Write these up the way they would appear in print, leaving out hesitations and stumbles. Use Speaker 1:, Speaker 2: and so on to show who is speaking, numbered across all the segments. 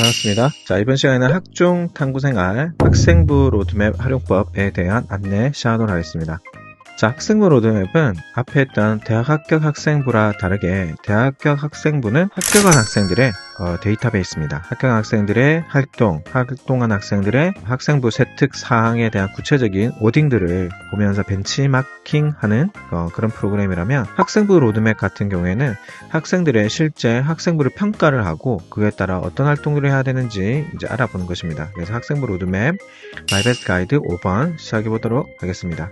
Speaker 1: 반갑습니다. 자, 이번 시간에는 학종 탐구생활 학생부 로드맵 활용법에 대한 안내 시작하도록 하겠습니다. 자, 학생부 로드맵은 앞에 했던 대학 합격 학생부라 다르게 대학 합격 학생부는 합격한 학생들의 데이터베이스입니다. 합격한 학생들의 활동한 학생들의 학생부 세특 사항에 대한 구체적인 워딩들을 보면서 벤치마킹하는 그런 프로그램이라면, 학생부 로드맵 같은 경우에는 학생들의 실제 학생부를 평가를 하고 그에 따라 어떤 활동들을 해야 되는지 이제 알아보는 것입니다. 그래서 학생부 로드맵 마이 베스트 가이드 5번 시작해 보도록 하겠습니다.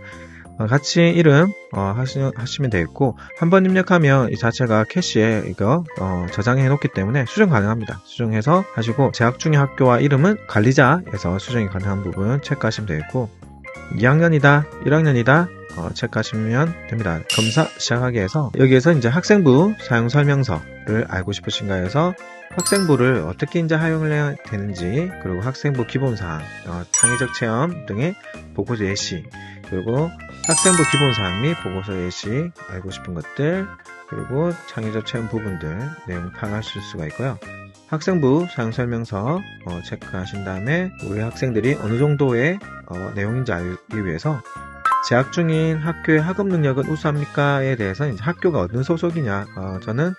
Speaker 1: 같이 이름 하시면 되겠고, 한번 입력하면 이 자체가 캐시에 이거 저장해 놓기 때문에 수정 가능합니다. 수정해서 하시고, 재학 중의 학교와 이름은 관리자에서 수정이 가능한 부분 체크하시면 되겠고, 2학년이다 1학년이다 체크하시면 됩니다. 검사 시작하기 해서 여기에서 이제 학생부 사용 설명서를 알고 싶으신가 해서 학생부를 어떻게 이제 활용을 해야 되는지, 그리고 학생부 기본사항, 창의적 체험 등의 보고서 예시, 그리고 학생부 기본사항 및 보고서 예시 알고 싶은 것들, 그리고 창의적 체험 부분들 내용 파악하실 수가 있고요. 학생부 사용 설명서 체크하신 다음에 우리 학생들이 어느 정도의 내용인지 알기 위해서 재학 중인 학교의 학업 능력은 우수합니까에 대해서 이제 학교가 어느 소속이냐, 저는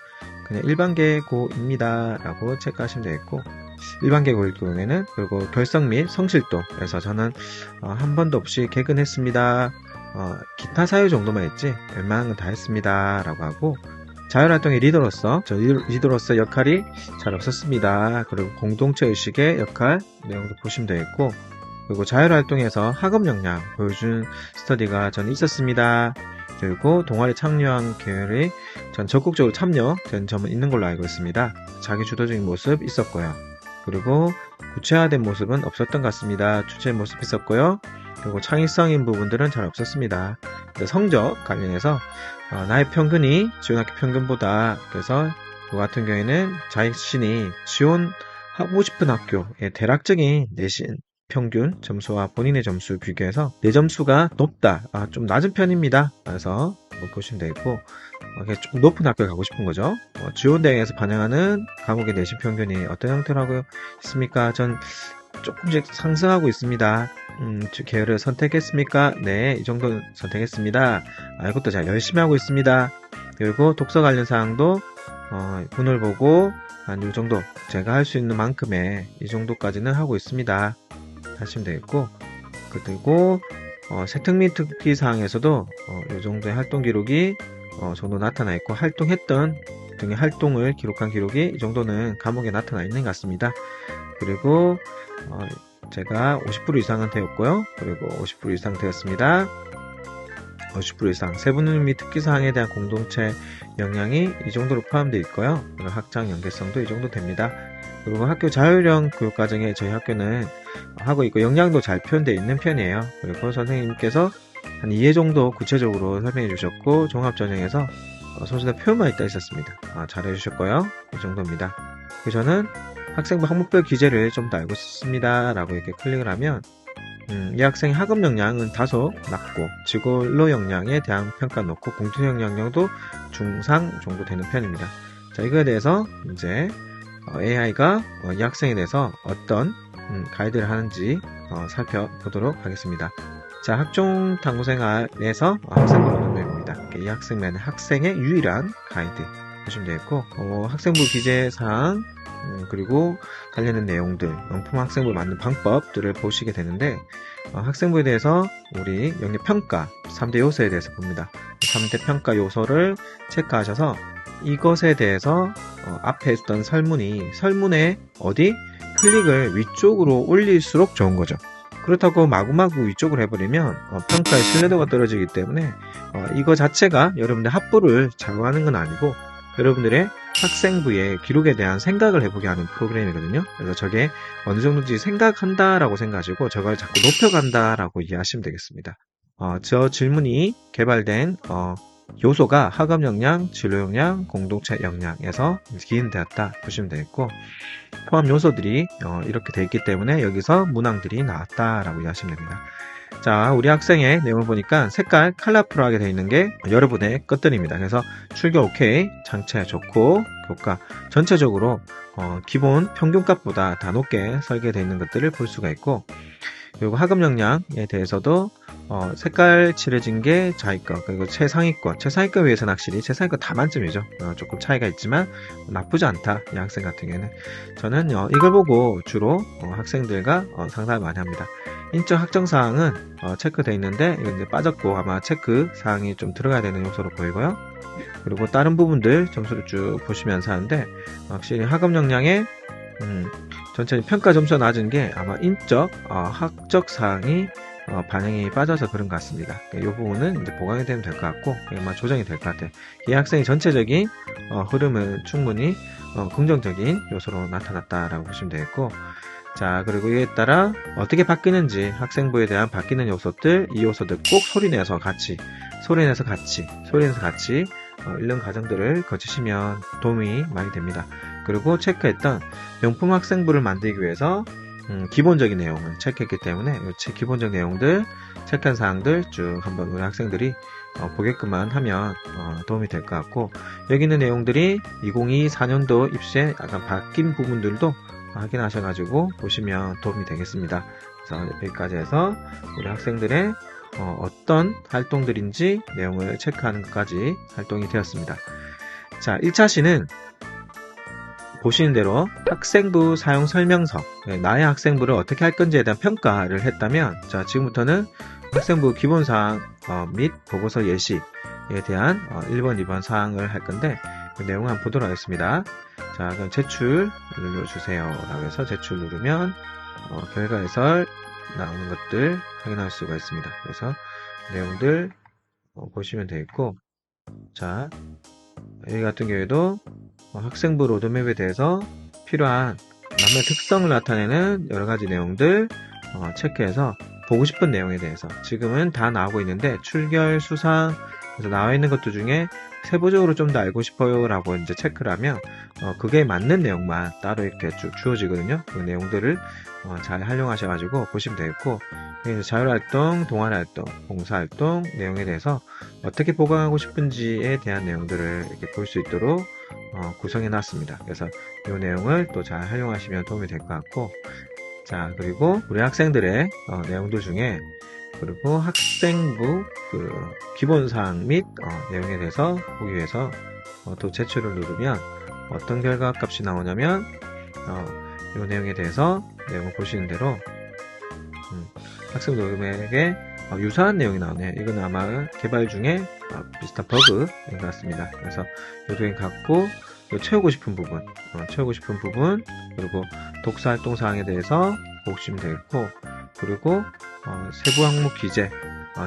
Speaker 1: 그냥 일반계고입니다 라고 체크하시면 되겠고, 일반계고일 경우에는, 그리고 결석 및 성실도, 그래서 저는 한 번도 없이 개근했습니다, 기타 사유 정도만 했지 웬만한 건 다 했습니다 라고 하고, 자율활동의 리더로서 리더로서 역할이 잘 없었습니다. 그리고 공동체 의식의 역할 내용도 보시면 되겠고, 그리고 자율활동에서 학업 역량 보여준 스터디가 저는 있었습니다. 그리고 동아리 참여한 계열이 전 적극적으로 참여된 점은 있는 걸로 알고 있습니다. 자기 주도적인 모습 있었고요. 그리고 구체화된 모습은 없었던 것 같습니다. 주체 모습 있었고요. 그리고 창의성인 부분들은 잘 없었습니다. 성적 관련해서 나의 평균이 지원학교 평균보다, 그래서 그 같은 경우에는 자신이 지원하고 싶은 학교의 대략적인 내신 평균 점수와 본인의 점수 비교해서 내 점수가 높다, 좀 낮은 편입니다. 그래서 보시면 되겠고, 좀 높은 학교에 가고 싶은 거죠. 지원 대행에서 반영하는 과목의 내신 평균이 어떤 형태로 하고 있습니까? 전 조금씩 상승하고 있습니다. 계열을 선택했습니까? 네, 이 정도 선택했습니다. 이것도 잘 열심히 하고 있습니다. 그리고 독서 관련 사항도 본을 보고 한 이 정도 제가 할 수 있는 만큼의 이 정도까지는 하고 있습니다 하시면 되겠고, 그리고 세특 및 특기 사항에서도 이 정도의 활동 기록이 정도 나타나 있고, 활동했던 등의 활동을 기록한 기록이 이 정도는 과목에 나타나 있는 것 같습니다. 그리고 제가 50% 이상은 되었고요. 그리고 50% 이상 되었습니다. 50% 이상 세분 및 특기 사항에 대한 공동체 역량이 이 정도로 포함되어 있고요. 그리고 학장 연계성도 이 정도 됩니다. 그리고 학교 자율형 교육과정에 저희 학교는 하고 있고, 역량도 잘 표현되어 있는 편이에요. 그리고 선생님께서 한 2회 정도 구체적으로 설명해 주셨고, 종합전형에서 소수의 표현만 있었습니다. 잘 해주셨고요. 이 정도입니다. 그래서 저는 학생부 학목별 기재를 좀 더 알고 싶습니다 라고 이렇게 클릭을 하면, 이 학생의 학업 역량은 다소 낮고 지골로 역량에 대한 평가 놓고 공통형 역량도 중상 정도 되는 편입니다. 자, 이거에 대해서 이제 AI가 이 학생에 대해서 어떤 가이드를 하는지 살펴보도록 하겠습니다. 자, 학종 탐구생활에서 학생부 로드맵입니다. 이 학생의 유일한 가이드 보시면 되겠고, 학생부 기재 사항, 그리고 관련된 내용들, 명품 학생부 만든 방법들을 보시게 되는데, 학생부에 대해서 우리 영역 평가 3대 요소에 대해서 봅니다. 3대 평가 요소를 체크하셔서 이것에 대해서 앞에 있던 설문에 어디 클릭을 위쪽으로 올릴수록 좋은 거죠. 그렇다고 마구마구 위쪽으로 해버리면 평가의 신뢰도가 떨어지기 때문에 이거 자체가 여러분들 합부를 작용하는 건 아니고, 여러분들의 학생부의 기록에 대한 생각을 해보게 하는 프로그램이거든요. 그래서 저게 어느 정도인지 생각한다라고 생각하시고 저걸 자꾸 높여간다라고 이해하시면 되겠습니다. 저 질문이 개발된 요소가 학업 역량, 진로 역량, 공동체 역량에서 기인되었다 보시면 되겠고, 포함 요소들이 이렇게 되어 있기 때문에 여기서 문항들이 나왔다라고 이해하시면 됩니다. 자, 우리 학생의 내용을 보니까 색깔 컬러풀하게 되어 있는 게 여러분의 것들입니다. 그래서 출교 오케이, 장체 좋고, 교과 전체적으로 기본 평균값보다 다 높게 설계되어 있는 것들을 볼 수가 있고, 그리고 하급 역량에 대해서도 색깔 칠해진 게 좌위권, 그리고 최상위권 위해서는 확실히 최상위권 다 만점이죠. 조금 차이가 있지만 나쁘지 않다. 이 학생 같은 경우에는 저는 이걸 보고 주로 학생들과 상담을 많이 합니다. 인적 학정사항은 체크되어 있는데 이건 이제 빠졌고 아마 체크 사항이 좀 들어가야 되는 요소로 보이고요. 그리고 다른 부분들 점수를 쭉 보시면서 하는데 확실히 하급 역량에 전체 평가 점수가 낮은 게 아마 인적, 학적 사항이 반영이 빠져서 그런 것 같습니다. 이 부분은 이제 보강이 되면 될 것 같고, 아마 조정이 될 것 같아요. 이 학생의 전체적인 흐름은 충분히 긍정적인 요소로 나타났다라고 보시면 되겠고, 자, 그리고 이에 따라 어떻게 바뀌는지 학생부에 대한 바뀌는 요소들, 이 요소들 꼭 소리내서 같이 이런 과정들을 거치시면 도움이 많이 됩니다. 그리고 체크했던 명품 학생부를 만들기 위해서 기본적인 내용을 체크했기 때문에 기본적 내용들, 체크한 사항들 쭉 한번 우리 학생들이 보게끔만 하면 도움이 될 것 같고, 여기 있는 내용들이 2024년도 입시에 약간 바뀐 부분들도 확인하셔가지고 보시면 도움이 되겠습니다. 그래서 여기까지 해서 우리 학생들의 어떤 활동들인지 내용을 체크하는 것까지 활동이 되었습니다. 자, 1차 시는 보시는 대로 학생부 사용 설명서, 나의 학생부를 어떻게 할 건지에 대한 평가를 했다면, 자, 지금부터는 학생부 기본사항 및 보고서 예시에 대한 1번, 2번 사항을 할 건데, 그 내용을 한번 보도록 하겠습니다. 자, 그럼 제출 눌러주세요 라고 해서 제출 누르면 결과 해설 나오는 것들 확인할 수가 있습니다. 그래서 내용들 보시면 되겠고, 자, 여기 같은 경우에도 학생부 로드맵에 대해서 필요한 남의 특성을 나타내는 여러가지 내용들 체크해서 보고 싶은 내용에 대해서 지금은 다 나오고 있는데 출결, 수상, 그래서 나와 있는 것들 중에 세부적으로 좀 더 알고 싶어요 라고 이제 체크를 하면 그게 맞는 내용만 따로 이렇게 쭉 주어지거든요. 그 내용들을 잘 활용하셔가지고 보시면 되겠고, 자율활동, 동아리활동, 봉사활동 내용에 대해서 어떻게 보강하고 싶은지에 대한 내용들을 이렇게 볼 수 있도록 구성해 놨습니다. 그래서 이 내용을 또 잘 활용하시면 도움이 될 것 같고, 자, 그리고 우리 학생들의 내용들 중에 그리고 학생부 기본사항 및 내용에 대해서 보기 위해서 또 제출을 누르면 어떤 결과 값이 나오냐면 이 내용에 대해서 내용을 보시는 대로 학생부 녹음액에 유사한 내용이 나오네요. 이건 아마 개발 중에 비슷한 버그인 것 같습니다. 그래서 이 내용 갖고 채우고 싶은 부분, 그리고 독서 활동 사항에 대해서 보시면 되겠고, 그리고 세부 항목 기재,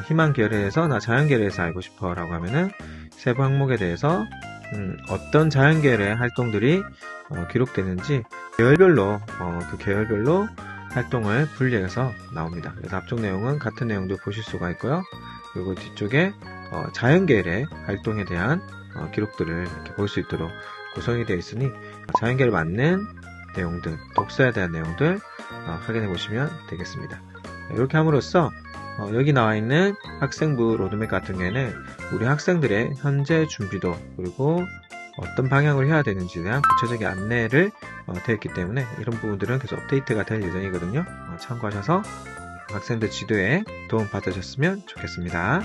Speaker 1: 희망 계열에서 나 자연 계열에서 알고 싶어 라고 하면은 세부 항목에 대해서 어떤 자연 계열의 활동들이 기록되는지 계열별로 그 계열별로 활동을 분리해서 나옵니다. 그래서 앞쪽 내용은 같은 내용도 보실 수가 있고요. 그리고 뒤쪽에 자연 계열의 활동에 대한 기록들을 이렇게 볼 수 있도록 구성이 되어 있으니 자연 계열에 맞는 내용들, 독서에 대한 내용들 확인해 보시면 되겠습니다. 이렇게 함으로써 여기 나와 있는 학생부 로드맵 같은 경우에는 우리 학생들의 현재 준비도 그리고 어떤 방향을 해야 되는지에 대한 구체적인 안내를 되었기 때문에 이런 부분들은 계속 업데이트가 될 예정이거든요. 참고하셔서 학생들 지도에 도움 받으셨으면 좋겠습니다.